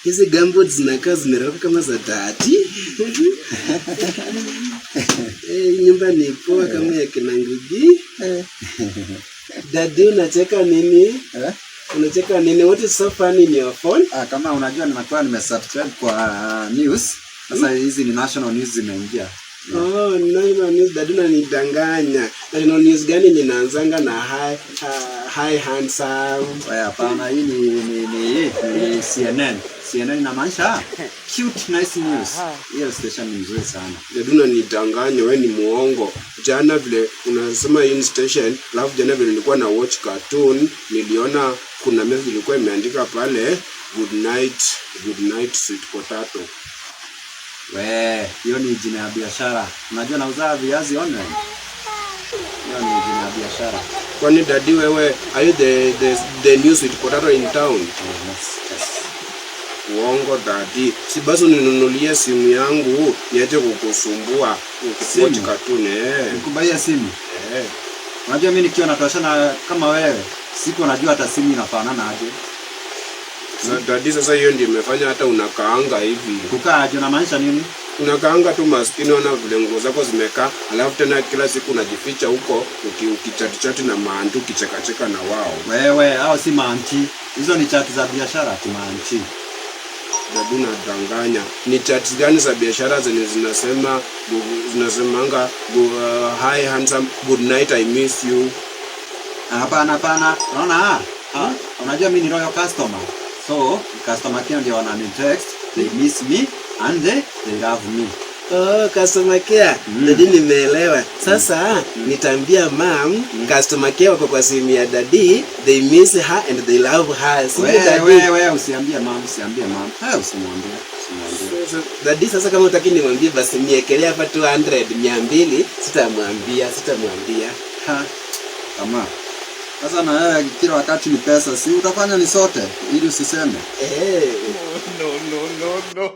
Hizi gumboots zinakaa zimerauka kama za tati. Nyumba ni poa kama ya kina Ngugi. Daddy, unacheka nini? Unacheka nini? What is so funny in your phone? Kama unajua nimekuwa nimesubscribe kwa news. Sasa hizi ni national news zimeingia. National news. Daddy unanidanganya. National news gani ninaanzanga na hi handsome? Hapana, hii ni CNN. CNN inamaanisha cute nice news. Hiyo station ni nzuri sana. Daddy unanidanganya, wewe ni muongo. Jana vile unasema hii station, alafu jana vile nilikuwa na watch cartoon, niliona kuna message ilikuwa imeandika pale good night sweet potato. Hiyo ni jina ya biashara. Unajua nauza viazi online. Hiyo ni jina ya biashara. Kwani Daddy wewe, are you the new sweet potato in town? Yes. Uongo Daddy. Si basi uninunulie simu yangu niache kukusumbua ukiwatch cartoon. Nikubaia simu. Unajua mimi nikiwa natoshana kama wewe, siku unajua hata simu inafanana aje. Daddy, sasa hiyo ndio imefanya hata unakaanga hivi. Kukaa aje unamaanisha nini? Unakaanga tu maskini, ona vile nguo zako zimekaa, alafu tena kila siku unajificha huko ukichati na maantu kichekacheka na wao. Hao si maanti. Hizo ni chati za biashara tu maanti. Daddy unadanganya. Ni chati gani za biashara zenye zinasemanga hi handsome, good night, I miss you? Hapana. Unaona? Unajua mimi ni loyal customer. So, customer care ndio wanani text, they miss me and they love me. Customer care. Daddy nimeelewa. Sasa nitaambia mom, customer care wako kwa simu ya Daddy, they miss her and they love her. Wewe usiambie mom. Usimwambie. Daddy, sasa kama utaki nimwambie basi niekelea hapa 200 sitamwambia. Kama sasa na wewe kila wakati ni pesa, si utafanya ni sote ili usiseme. No.